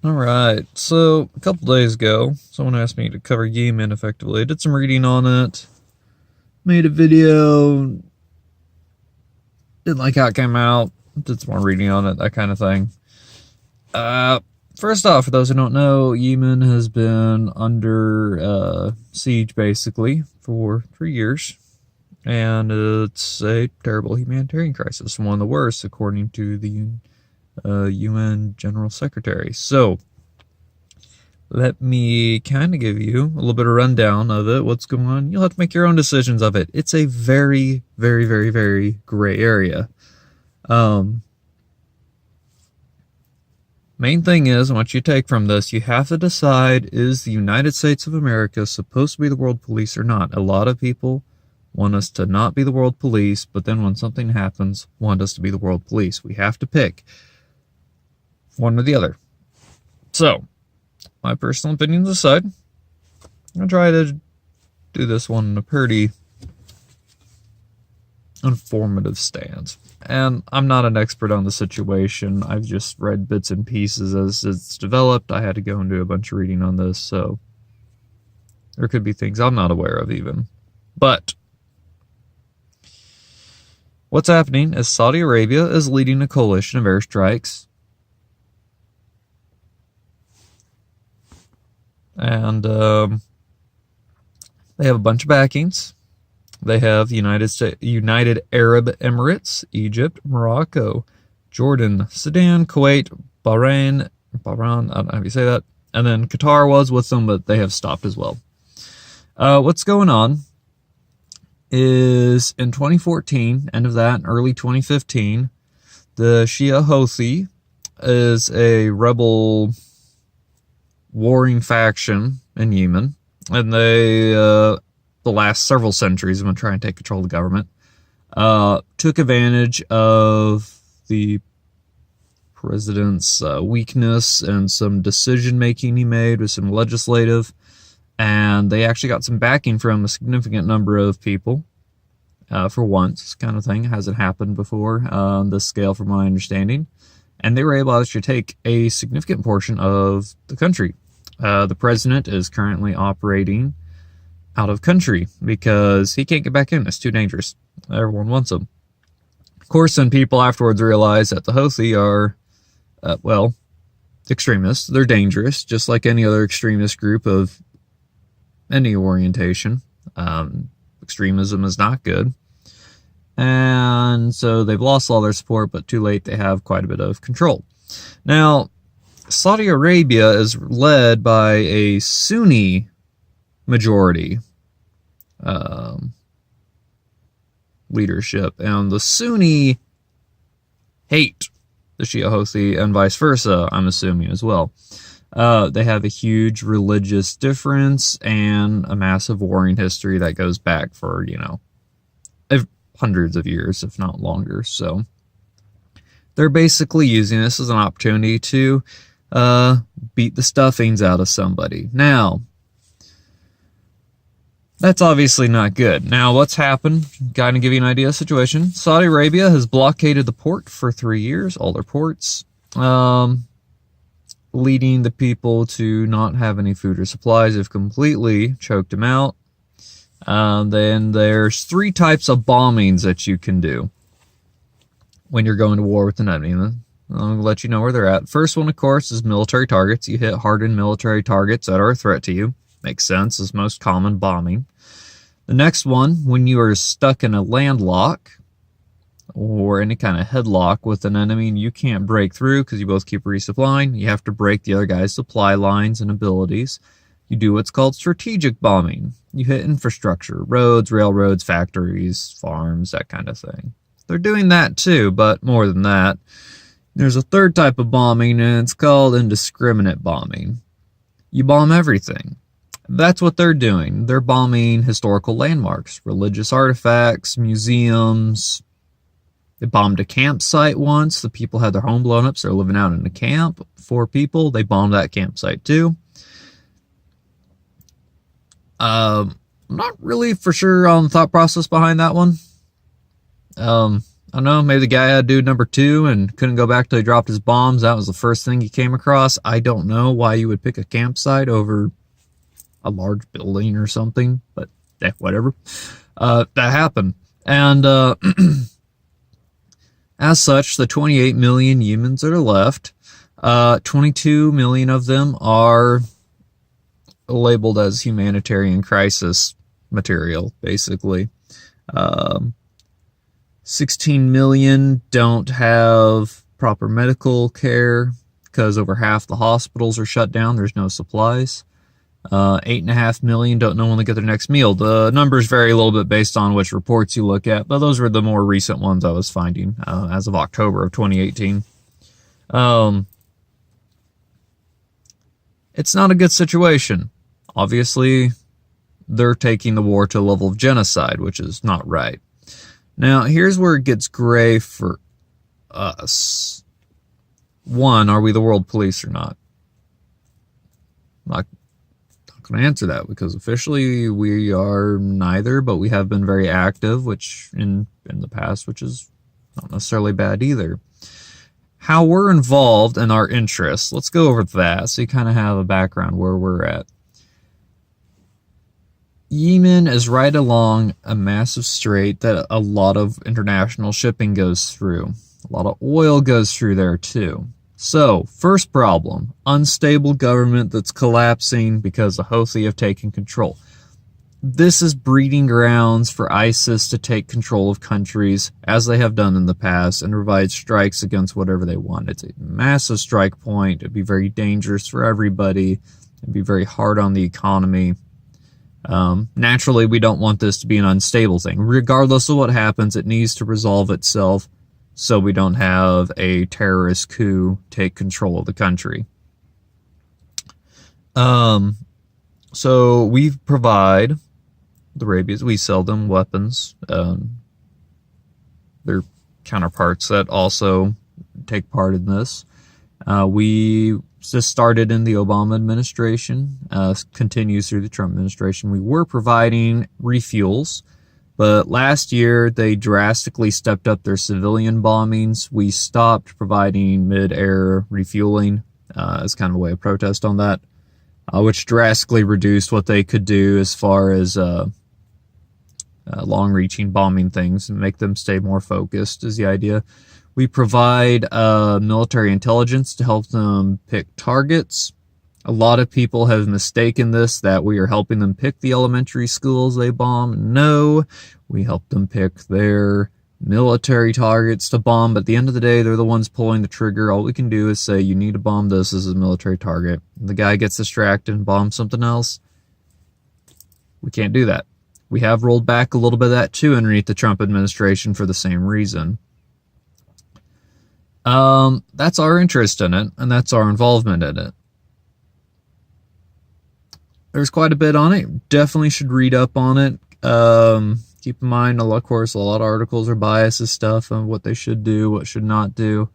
Alright, so a couple days ago, someone asked me to cover Yemen effectively. I did some reading on it, made a video, didn't like how it came out, did some more reading on it, that kind of thing. First off, for those who don't know, Yemen has been under siege basically for 3 years, and it's a terrible humanitarian crisis, one of the worst according to the UN General Secretary. So, let me kind of give you a little bit of rundown of it, what's going on. You'll have to make your own decisions of it. It's a very, very, very, very gray area. Main thing is, what you take from this, you have to decide, is the United States of America supposed to be the world police or not? A lot of people want us to not be the world police, but then when something happens, want us to be the world police. We have to pick one or the other. So, my personal opinions aside, I'm going to try to do this one in a pretty informative stance. And I'm not an expert on the situation. I've just read bits and pieces as it's developed. I had to go and do a bunch of reading on this, so there could be things I'm not aware of even. But what's happening is Saudi Arabia is leading a coalition of airstrikes. And they have a bunch of backings. They have the United Arab Emirates, Egypt, Morocco, Jordan, Sudan, Kuwait, Bahrain, I don't know how you say that, and then Qatar was with them, but they have stopped as well. What's going on is in 2014, end of that, early 2015, the Shia Houthi is a rebel warring faction in Yemen, and they the last several centuries have been trying to take control of the government, took advantage of the president's weakness and some decision-making he made with some legislative, and they actually got some backing from a significant number of people, for once, kind of thing. Hasn't happened before on this scale from my understanding, and they were able to actually take a significant portion of the country. The president is currently operating out of country because he can't get back in. It's too dangerous. Everyone wants him. Of course, then people afterwards realize that the Houthi are, extremists. They're dangerous, just like any other extremist group of any orientation. Extremism is not good. And so they've lost all their support, but too late, they have quite a bit of control. Now, Saudi Arabia is led by a Sunni majority leadership, and the Sunni hate the Shia Houthi and vice versa, I'm assuming as well. They have a huge religious difference and a massive warring history that goes back for, hundreds of years, if not longer. So they're basically using this as an opportunity to beat the stuffings out of somebody. Now, that's obviously not good. Now, what's happened? Kind of give you an idea of the situation. Saudi Arabia has blockaded the port for 3 years, all their ports, leading the people to not have any food or supplies. They've completely choked them out. Then there's 3 types of bombings that you can do when you're going to war with an enemy. I'll let you know where they're at. First one, of course, is military targets. You hit hardened military targets that are a threat to you. Makes sense. It's most common bombing. The next one, when you are stuck in a landlock or any kind of headlock with an enemy and you can't break through because you both keep resupplying, you have to break the other guy's supply lines and abilities. You do what's called strategic bombing. You hit infrastructure, roads, railroads, factories, farms, that kind of thing. They're doing that too, but more than that. There's a third type of bombing, and it's called indiscriminate bombing. You bomb everything. That's what they're doing. They're bombing historical landmarks, religious artifacts, museums. They bombed a campsite once. The people had their home blown up, so they're living out in a camp. 4 people. They bombed that campsite too. I'm not really for sure on the thought process behind that one. I don't know, maybe the guy had dude number 2 and couldn't go back till he dropped his bombs. That was the first thing he came across. I don't know why you would pick a campsite over a large building or something, but whatever. That happened. And as such, the 28 million Yemens that are left, 22 million of them are labeled as humanitarian crisis material, basically. 16 million don't have proper medical care because over half the hospitals are shut down. There's no supplies. 8.5 million don't know when they get their next meal. The numbers vary a little bit based on which reports you look at, but those were the more recent ones I was finding as of October of 2018. It's not a good situation. Obviously, they're taking the war to a level of genocide, which is not right. Now, here's where it gets gray for us. One, are we the world police or not? I'm not going to answer that because officially we are neither, but we have been very active, which in the past, which is not necessarily bad either. How we're involved and our interests. Let's go over that so you kind of have a background where we're at. Yemen is right along a massive strait that a lot of international shipping goes through. A lot of oil goes through there too. So, first problem, unstable government that's collapsing because the Houthi have taken control. This is breeding grounds for ISIS to take control of countries, as they have done in the past, and provide strikes against whatever they want. It's a massive strike point. It'd be very dangerous for everybody. It'd be very hard on the economy. Naturally, we don't want this to be an unstable thing. Regardless of what happens, it needs to resolve itself so we don't have a terrorist coup take control of the country. So we provide the Arabians, we sell them weapons. Their counterparts that also take part in this. We just started in the Obama administration, continues through the Trump administration. We were providing refuels, but last year they drastically stepped up their civilian bombings. We stopped providing mid-air refueling as kind of a way of protest on that, which drastically reduced what they could do as far as long-reaching bombing things and make them stay more focused is the idea. We provide military intelligence to help them pick targets. A lot of people have mistaken this, that we are helping them pick the elementary schools they bomb. No, we help them pick their military targets to bomb. But at the end of the day, they're the ones pulling the trigger. All we can do is say, you need to bomb this as a military target. The guy gets distracted and bombs something else. We can't do that. We have rolled back a little bit of that too underneath the Trump administration for the same reason. That's our interest in it, and that's our involvement in it. There's quite a bit on it. Definitely should read up on it. Keep in mind, of course, a lot of articles are biased and stuff on what they should do, what should not do.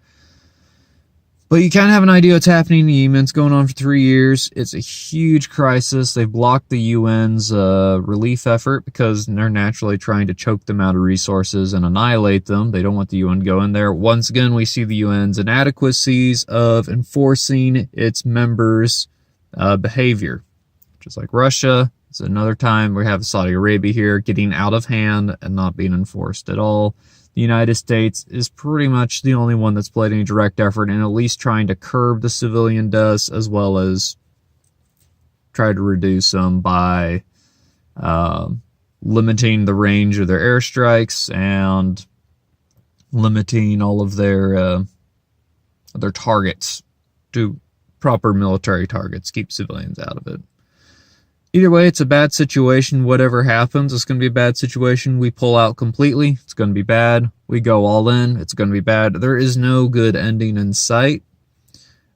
But you kind of have an idea what's happening in Yemen. It's going on for 3 years. It's a huge crisis. They've blocked the UN's relief effort because they're naturally trying to choke them out of resources and annihilate them. They don't want the UN to go in there. Once again, we see the UN's inadequacies of enforcing its members' behavior, just like Russia. It's another time we have Saudi Arabia here getting out of hand and not being enforced at all. The United States is pretty much the only one that's played any direct effort in at least trying to curb the civilian deaths as well as try to reduce them by limiting the range of their airstrikes and limiting all of their targets to proper military targets, keep civilians out of it. Either way, it's a bad situation. Whatever happens, it's going to be a bad situation. We pull out completely. It's going to be bad. We go all in. It's going to be bad. There is no good ending in sight.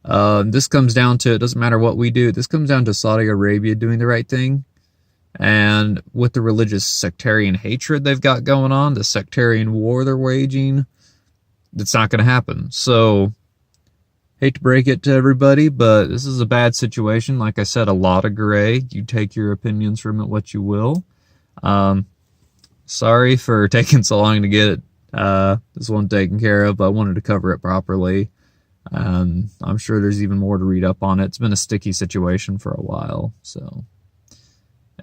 This comes down to, it doesn't matter what we do. This comes down to Saudi Arabia doing the right thing. And with the religious sectarian hatred they've got going on, the sectarian war they're waging, it's not going to happen. So, hate to break it to everybody, but this is a bad situation. Like I said, a lot of gray. You take your opinions from it what you will. Sorry for taking so long to get this one taken care of, but I wanted to cover it properly. I'm sure there's even more to read up on it. It's been a sticky situation for a while. So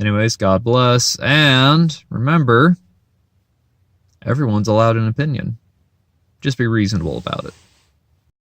anyways, God bless. And remember, everyone's allowed an opinion. Just be reasonable about it.